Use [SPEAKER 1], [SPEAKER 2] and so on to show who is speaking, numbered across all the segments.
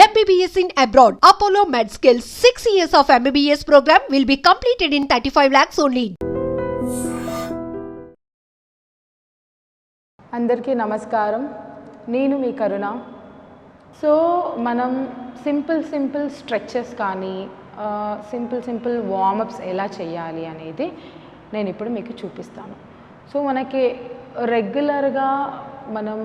[SPEAKER 1] MBBS in abroad. Apollo MedSkills 6 years of MBBS program will be completed in 35 lakhs only.
[SPEAKER 2] అందరికీ నమస్కారం. నేను మీ కరుణ. So మనం simple stretches కానీ simple warm-ups ఎలా చేయాలి అనేది నేను ఇప్పుడు మీకు చూపిస్తాను. సో మనకి రెగ్యులర్గా మనం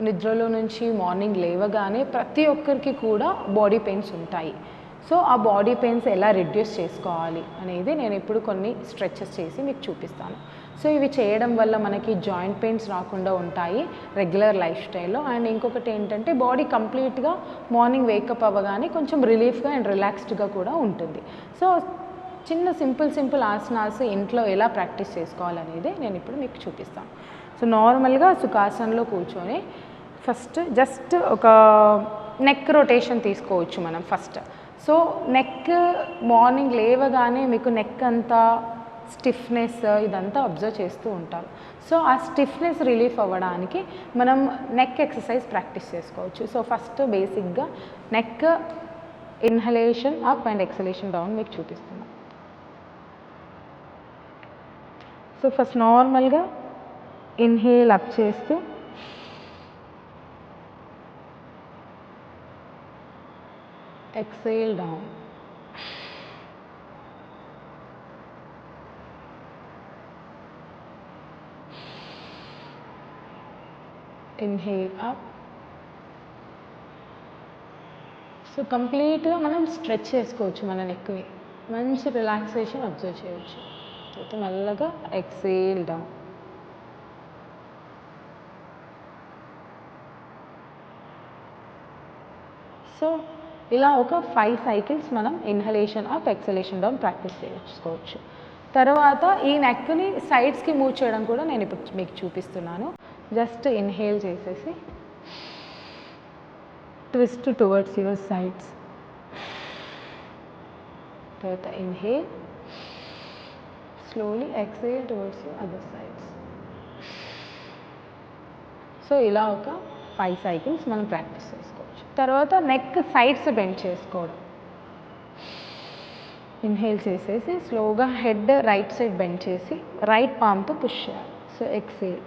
[SPEAKER 2] నిద్రలో నుంచి మార్నింగ్ లేవగానే ప్రతి ఒక్కరికి కూడా బాడీ పెయిన్స్ ఉంటాయి. సో ఆ బాడీ పెయిన్స్ ఎలా రిడ్యూస్ చేసుకోవాలి అనేది నేను ఇప్పుడు కొన్ని స్ట్రెచెస్ చేసి మీకు చూపిస్తాను. సో ఇవి చేయడం వల్ల మనకి జాయింట్ పెయిన్స్ రాకుండా ఉంటాయి రెగ్యులర్ లైఫ్ స్టైల్లో. అండ్ ఇంకొకటి ఏంటంటే బాడీ కంప్లీట్గా మార్నింగ్ వేకప్ అవ్వగానే కొంచెం రిలీఫ్గా అండ్ రిలాక్స్డ్గా కూడా ఉంటుంది. సో చిన్న సింపుల్ ఆసనాస్ ఇంట్లో ఎలా ప్రాక్టీస్ చేసుకోవాలనేది నేను ఇప్పుడు మీకు చూపిస్తాను. సో నార్మల్గా సుఖాసనంలో కూర్చొని ఫస్ట్ జస్ట్ ఒక నెక్ రొటేషన్ తీసుకోవచ్చు మనం ఫస్ట్. సో నెక్ మార్నింగ్ లేవగానే మీకు నెక్ అంతా స్టిఫ్నెస్ ఇదంతా అబ్జర్వ్ చేస్తూ ఉంటారు. సో ఆ స్టిఫ్నెస్ రిలీఫ్ అవ్వడానికి మనం నెక్ ఎక్సర్సైజ్ ప్రాక్టీస్ చేసుకోవచ్చు. సో ఫస్ట్ బేసిక్గా neck inhalation up and exhalation down మీకు చూపిస్తున్నాను. సో ఫస్ట్ నార్మల్గా ఇన్హేల్ అప్ చేస్తూ exhale down. Inhale up. So కంప్లీట్గా మనం స్ట్రెచ్ చేసుకోవచ్చు మన నెక్ని, మంచి రిలాక్సేషన్ అబ్జర్వ్ చేయవచ్చు. తర్వాత మెల్లగా ఎక్సేల్ డౌన్. సో ఇలా ఒక 5 సైకిల్స్ మనం inhalation up exhalation down practice చేసుకోవచ్చు. తర్వాత ఈ నెక్ని సైడ్స్కి మూవ్ చేయడం కూడా నేను ఇప్పుడు మీకు చూపిస్తున్నాను. జస్ట్ ఇన్హేల్ చేసేసి ట్విస్ట్ టువర్డ్స్ యువర్ సైడ్స్. తర్వాత inhale, slowly exhale towards your other sides. So ఇలా ఒక 5 సైకిల్స్ మనం ప్రాక్టీస్ చేసుకోవచ్చు. తర్వాత నెక్ సైడ్స్ బెండ్ చేసుకోవడం. ఇన్హేల్ చేసేసి స్లోగా హెడ్ రైట్ సైడ్ బెండ్ చేసి రైట్ పామ్తో పుష్ చేయాలి. So exhale.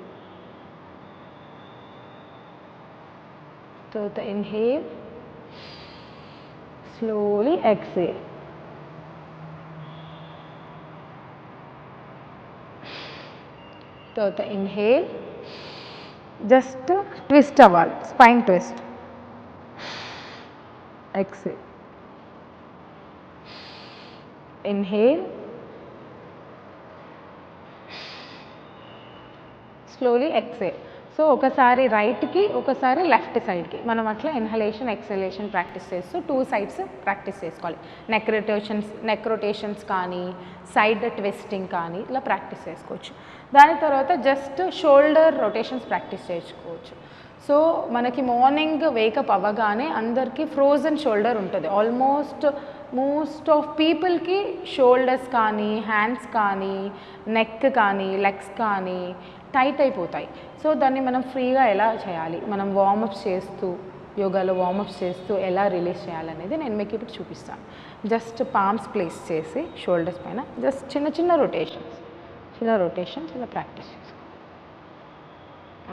[SPEAKER 2] తర్వాత ఇన్హేల్, స్లోలీ ఎక్సేల్. తర్వాత ఇన్హేల్, జస్ట్ ట్విస్ట్ అవ్వాలి, spine twist. Exhale. Inhale, slowly exhale. So ఒకసారి రైట్కి ఒకసారి లెఫ్ట్ సైడ్కి మనం అట్లా ఇన్హలేషన్ ఎక్సలేషన్ ప్రాక్టీస్ చేస్తూ 2 సైడ్స్ ప్రాక్టీస్ చేసుకోవాలి. నెక్ రొటేషన్స్ కానీ సైడ్ ట్విస్టింగ్ కానీ ఇలా ప్రాక్టీస్ చేసుకోవచ్చు. దాని తర్వాత జస్ట్ షోల్డర్ రొటేషన్స్ ప్రాక్టీస్ చేసుకోవచ్చు. సో మనకి మార్నింగ్ వేకప్ అవ్వగానే అందరికీ ఫ్రోజన్ షోల్డర్ ఉంటుంది. మోస్ట్ ఆఫ్ పీపుల్కి షోల్డర్స్ కానీ హ్యాండ్స్ కానీ నెక్ కానీ లెగ్స్ కానీ టైట్ అయిపోతాయి. సో దాన్ని మనం ఫ్రీగా ఎలా చేయాలి, మనం వార్మప్స్ చేస్తూ యోగాలో వార్మప్స్ చేస్తూ ఎలా రిలీజ్ చేయాలనేది నేను మీకు ఇప్పుడు చూపిస్తాను. జస్ట్ పామ్స్ ప్లేస్ చేసి షోల్డర్స్ పైన జస్ట్ చిన్న రొటేషన్స్ ఇలా ప్రాక్టీస్ చేసుకో.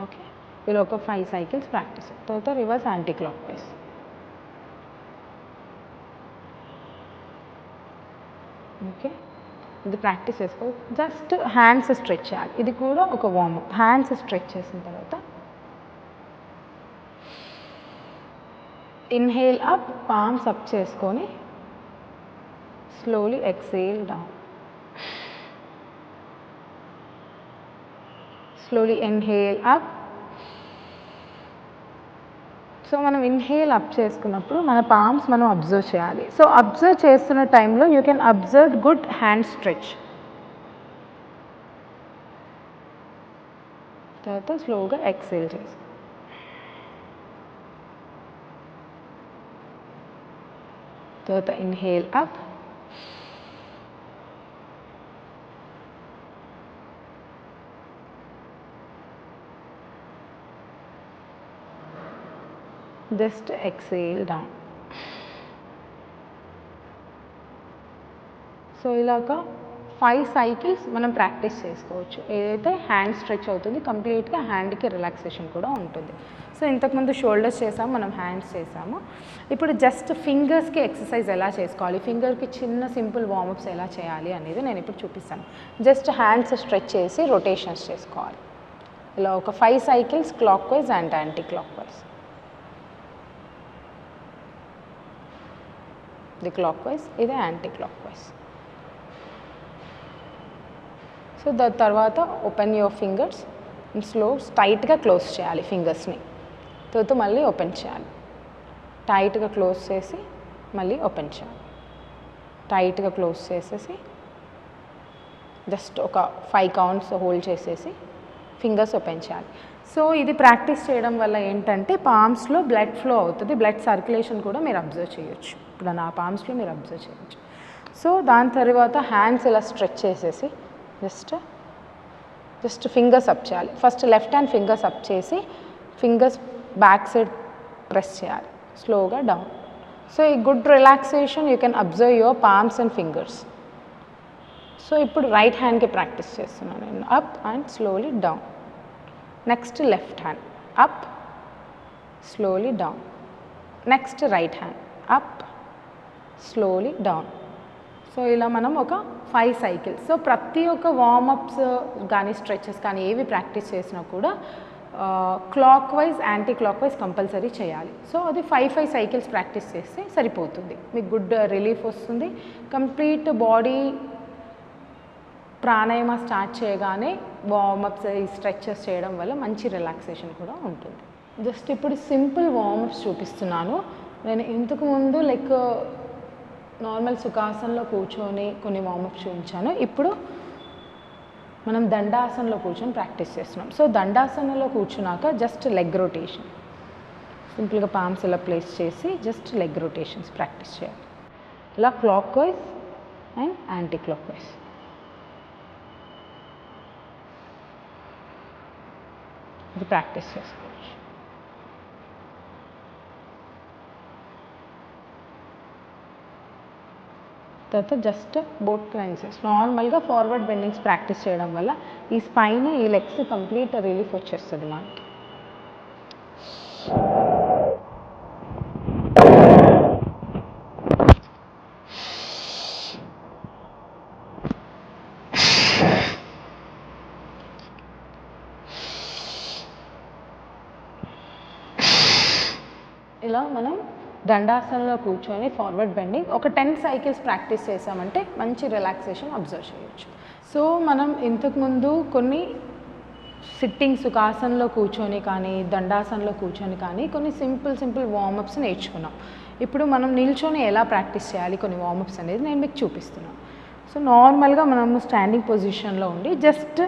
[SPEAKER 2] ఓకే, ఇలా ఒక 5 సైకిల్స్ ప్రాక్టీస్. తర్వాత reverse anticlockwise. Okay, ఇది ప్రాక్టీస్ చేసుకో. జస్ట్ హ్యాండ్స్ స్ట్రెచ్ చేయాలి. ఇది కూడా ఒక వార్మప్. హ్యాండ్స్ స్ట్రెచ్ చేసిన తర్వాత ఇన్హేల్ అప్, పామ్స్ అప్ చేసుకొని slowly exhale down. Slowly inhale up. So మనం ఇన్హేల్ అప్ చేసుకున్నప్పుడు మన పామ్స్ మనం అబ్జర్వ్ చేయాలి. సో అబ్జర్వ్ చేస్తున్న టైంలో you can observe good hand stretch. తర్వాత స్లోగా ఎక్సేల్ చేసి తర్వాత inhale up, just exhale down. So ఇలాగ 5 సైకిల్స్ మనం ప్రాక్టీస్ చేసుకోవచ్చు. ఏదైతే హ్యాండ్ స్ట్రెచ్ అవుతుంది, కంప్లీట్గా హ్యాండ్కి రిలాక్సేషన్ కూడా ఉంటుంది. సో ఇంతకుముందు షోల్డర్స్ చేసాము, మనం హ్యాండ్స్ చేసాము. ఇప్పుడు జస్ట్ ఫింగర్స్కి ఎక్సర్సైజ్ ఎలా చేసుకోవాలి, ఫింగర్కి చిన్న సింపుల్ వార్మప్స్ ఎలా చేయాలి అనేది నేను ఇప్పుడు చూపిస్తాను. జస్ట్ హ్యాండ్స్ స్ట్రెచ్ చేసి రొటేషన్స్ చేసుకోవాలి. ఇలా ఒక 5 cycles clock wise and anti clock wise. ఇది క్లాక్ వైజ్, ఇది యాంటీ క్లాక్ వైజ్. సో దాని తర్వాత ఓపెన్ యువర్ ఫింగర్స్, స్లో టైట్గా క్లోజ్ చేయాలి ఫింగర్స్ని. తర్వాత మళ్ళీ ఓపెన్ చేయాలి, టైట్గా క్లోజ్ చేసి మళ్ళీ ఓపెన్ చేయాలి, టైట్గా క్లోజ్ చేసేసి జస్ట్ ఒక 5 కౌంట్స్ హోల్డ్ చేసేసి ఫింగర్స్ ఓపెన్ చేయాలి. సో ఇది ప్రాక్టీస్ చేయడం వల్ల ఏంటంటే పామ్స్లో బ్లడ్ ఫ్లో అవుతుంది, బ్లడ్ సర్క్యులేషన్ కూడా మీరు అబ్జర్వ్ చేయొచ్చు. ఇప్పుడు నా పామ్స్లో మీరు అబ్జర్వ్ చేయొచ్చు. సో దాని తర్వాత హ్యాండ్స్ ఇలా స్ట్రెచ్ చేసేసి జస్ట్ ఫింగర్స్ అప్ చేయాలి. First left hand fingers up చేసి ఫింగర్స్ బ్యాక్ సైడ్ ప్రెస్ చేయాలి, స్లోగా డౌన్. సో ఈ good relaxation you can observe your palms and fingers. So ఇప్పుడు రైట్ హ్యాండ్కి ప్రాక్టీస్ చేస్తున్నాను నేను. Up and slowly down. Next left hand up, slowly down. Next right hand up, slowly down. So ఇలా మనం ఒక 5 cycles. So ప్రతి ఒక్క warm-ups కానీ స్ట్రెచెస్ కానీ ఏవి ప్రాక్టీస్ చేసినా కూడా clock wise anti clock wise compulsory చేయాలి. సో అది 5 సైకిల్స్ ప్రాక్టీస్ చేస్తే సరిపోతుంది, మీకు గుడ్ రిలీఫ్ వస్తుంది. కంప్లీట్ బాడీ ప్రాణాయామ స్టార్ట్ చేయగానే వార్మప్స్ ఈ స్ట్రెచెస్ చేయడం వల్ల మంచి రిలాక్సేషన్ కూడా ఉంటుంది. జస్ట్ ఇప్పుడు సింపుల్ వార్మప్స్ చూపిస్తున్నాను. నేను ఇంతకుముందు లైక్ నార్మల్ సుఖాసనంలో కూర్చొని కొన్ని వార్మప్స్ చూపించాను. ఇప్పుడు మనం దండాసనంలో కూర్చొని ప్రాక్టీస్ చేస్తున్నాం. సో దండాసనంలో కూర్చున్నాక జస్ట్ లెగ్ రొటేషన్, సింపుల్గా పామ్స్ ఇలా ప్లేస్ చేసి జస్ట్ లెగ్ రొటేషన్స్ ప్రాక్టీస్ చేయాలి. ఇలా clock wise and anti clock wise. ఇది ప్రాక్టీస్ చేసుకోవచ్చు. తర్వాత జస్ట్ బోట్ క్లెన్సెస్ నార్మల్గా ఫార్వర్డ్ బెండింగ్స్ ప్రాక్టీస్ చేయడం వల్ల ఈ స్పైన్ ఈ లెగ్స్ కంప్లీట్ రిలీఫ్ వచ్చేస్తుంది మనకి. ఇలా మనం దండాసనంలో కూర్చొని ఫార్వర్డ్ బెండింగ్ ఒక 10 సైకిల్స్ ప్రాక్టీస్ చేసామంటే మంచి రిలాక్సేషన్ అబ్జర్వ్ చేయొచ్చు. సో మనం ఇంతకుముందు కొన్ని సిట్టింగ్ సుఖాసనంలో కూర్చొని కానీ దండాసనంలో కూర్చొని కానీ కొన్ని సింపుల్ వార్మప్స్ నేర్చుకున్నాం. ఇప్పుడు మనం నిల్చొని ఎలా ప్రాక్టీస్ చేయాలి కొన్ని వార్మప్స్ అనేది నేను మీకు చూపిస్తున్నాను. సో నార్మల్గా మనము స్టాండింగ్ పొజిషన్లో ఉండి జస్ట్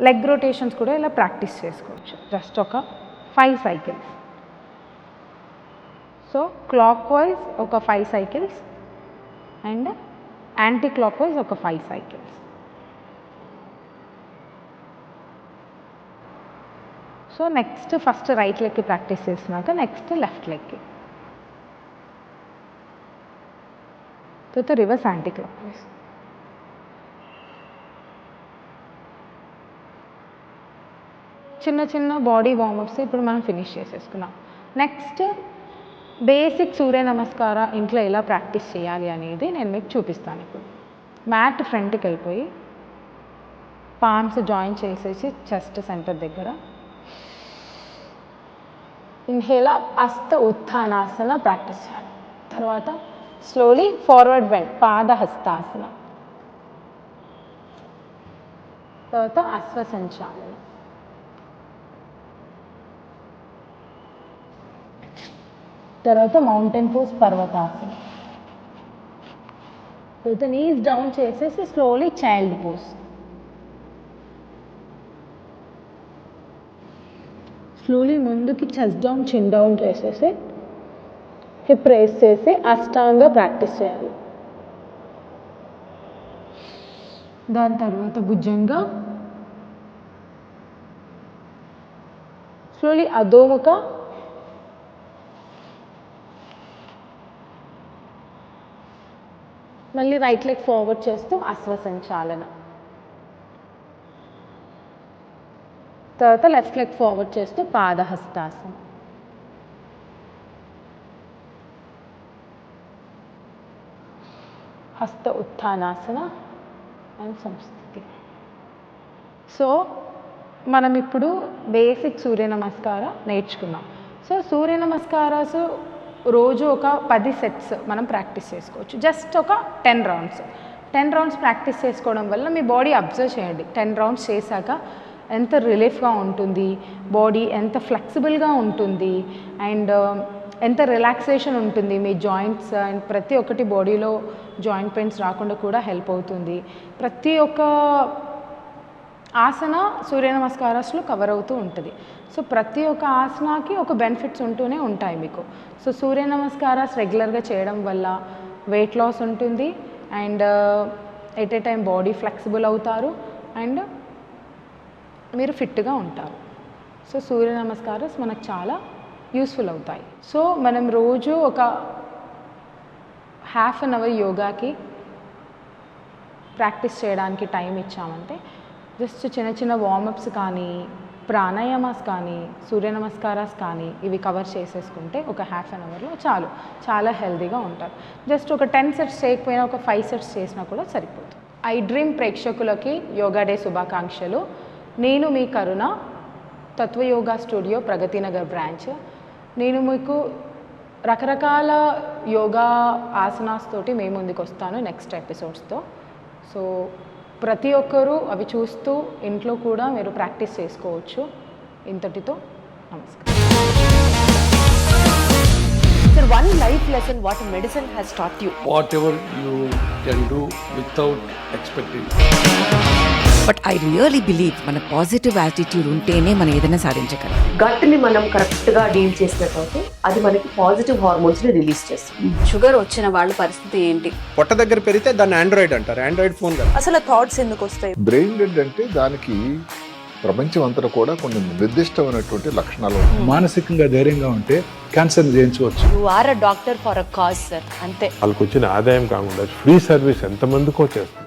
[SPEAKER 2] లెగ్ రొటేషన్స్ కూడా ఇలా ప్రాక్టీస్ చేసుకోవచ్చు. జస్ట్ ఒక 5 సైకిల్స్. సో క్లాక్ వైజ్ ఒక 5 cycles and anti clock wise ఒక 5 cycles. So next first right లెగ్కి ప్రాక్టీస్ చేసినాక నెక్స్ట్ లెఫ్ట్ లెగ్కి, తర్వాత రివర్స్ యాంటీ క్లాక్ వైజ్. చిన్న బాడీ వార్మప్స్ ఇప్పుడు మనం ఫినిష్ చేసేసుకున్నాం. నెక్స్ట్ బేసిక్ సూర్య నమస్కార ఇంట్లో ఎలా ప్రాక్టీస్ చేయాలి అనేది నేను మీకు చూపిస్తాను. ఇప్పుడు మ్యాట్ ఫ్రంట్కి వెళ్ళిపోయి పామ్స్ జాయిన్ చేసేసి చెస్ట్ సెంటర్ దగ్గర ఇన్హేల్ హస్త ఉత్థానాసన ప్రాక్టీస్ చేయాలి. తర్వాత స్లోలీ ఫార్వర్డ్ బెండ్ పాద హస్తాసన, తర్వాత అశ్వసంచాలన, తర్వాత మౌంటైన్ పోజ్ పర్వతాసన, తర్వాత నీస్ డౌన్ చేసేసి స్లోలీ చైల్డ్ పోజ్, స్లోలీ ముందుకి చెస్ట్ డౌన్ చిన్ డౌన్ చేసేసి హిప్ రేస్ చేసి అష్టాంగ ప్రాక్టీస్ చేయాలి. దాని తర్వాత భుజంగ, స్లోలీ అధోముఖ, మళ్ళీ రైట్ లెగ్ ఫార్వర్డ్ చేస్తూ అశ్వసంచాలన. తర్వాత లెఫ్ట్ లెగ్ ఫార్వర్డ్ చేస్తూ పాదహస్తాసన. హస్త ఉత్థానాసన అండ్ సంస్థితి. సో మనం ఇప్పుడు బేసిక్ సూర్య నమస్కారం నేర్చుకున్నాం. సో సూర్య నమస్కారాస్ రోజు ఒక 10 సెట్స్ మనం ప్రాక్టీస్ చేసుకోవచ్చు. జస్ట్ ఒక 10 రౌండ్స్ 10 రౌండ్స్ ప్రాక్టీస్ చేసుకోవడం వల్ల మీ బాడీ అబ్జర్వ్ చేయండి. 10 రౌండ్స్ చేశాక ఎంత రిలీఫ్గా ఉంటుంది, బాడీ ఎంత ఫ్లెక్సిబుల్గా ఉంటుంది, అండ్ ఎంత రిలాక్సేషన్ ఉంటుంది మీ జాయింట్స్, అండ్ ప్రతి ఒక్కటి బాడీలో జాయింట్ పెయిన్స్ రాకుండా కూడా హెల్ప్ అవుతుంది. ప్రతి ఒక్క ఆసన సూర్య నమస్కారాస్లో కవర్ అవుతూ ఉంటుంది. సో ప్రతి ఒక్క ఆసనాకి ఒక బెనిఫిట్స్ ఉంటూనే ఉంటాయి మీకు. సో సూర్య నమస్కారాస్ రెగ్యులర్గా చేయడం వల్ల వెయిట్ లాస్ ఉంటుంది, and at a time body flexible అవుతారు, అండ్ మీరు ఫిట్గా ఉంటారు. సో సూర్య నమస్కారాస్ మనకు చాలా యూస్ఫుల్ అవుతాయి. సో మనం రోజు ఒక ½ అన్ అవర్ యోగాకి ప్రాక్టీస్ చేయడానికి టైం ఇచ్చామంటే జస్ట్ చిన్న చిన్న వార్మప్స్ కానీ, ప్రాణాయామాస్ కానీ, సూర్య నమస్కారాస్ కానీ ఇవి కవర్ చేసేసుకుంటే ఒక ½ అన్ అవర్లో చాలు, చాలా హెల్తీగా ఉంటారు. జస్ట్ ఒక 10 సెట్స్ చేయకపోయినా ఒక 5 సెట్స్ చేసినా కూడా సరిపోతుంది. ఐ డ్రీమ్ ప్రేక్షకులకి యోగా డే శుభాకాంక్షలు. నేను మీ కరుణ, తత్వయోగా స్టూడియో ప్రగతినగర్ బ్రాంచ్. నేను మీకు రకరకాల యోగా ఆసనాస్ తోటి మేము ముందుకు వస్తాను నెక్స్ట్ ఎపిసోడ్స్తో. సో ప్రతి ఒక్కరూ అవి చూస్తూ ఇంట్లో కూడా మీరు ప్రాక్టీస్ చేసుకోవచ్చు. ఇంతటితో నమస్కారం.
[SPEAKER 3] Sir, one life lesson what medicine has taught you.
[SPEAKER 4] Whatever you can do without expecting.
[SPEAKER 5] But I really believe మన పాజిటివ్ యాటిట్యూడ్ ఉంటేనే మనం ఏదైనా సాధించగలం.
[SPEAKER 3] గట్ని మనం కరెక్ట్గా డీల్ చేసినట్లయితే అది మనకి పాజిటివ్ హార్మోన్స్ని రిలీజ్ చేస్తుంది. షుగర్ వచ్చిన వాళ్ళ పరిస్థితి ఏంటి?
[SPEAKER 6] పొట్ట దగ్గర పెరిగితే దాన్ని ఆండ్రాయిడ్ అంటారు, ఆండ్రాయిడ్ ఫోన్ కదా.
[SPEAKER 3] అసలు థాట్స్ ఎందుకు వస్తాయి?
[SPEAKER 7] బ్రెయిన్ డెడ్ అంటే దానికి ప్రపంచం అంతా కూడా కొన్ని నిర్దిష్టమైనటువంటి లక్షణాలు ఉన్నాయి.
[SPEAKER 8] మానసికంగా ధైర్యంగా ఉంటే క్యాన్సర్ జయించవచ్చు.
[SPEAKER 3] You are a doctor for a cause sir, అంతే.
[SPEAKER 9] వాళ్ళకి వచ్చిన ఆదాయం కాకుండా ఫ్రీ సర్వీస్ ఎంతమందికో చేస్తుంది.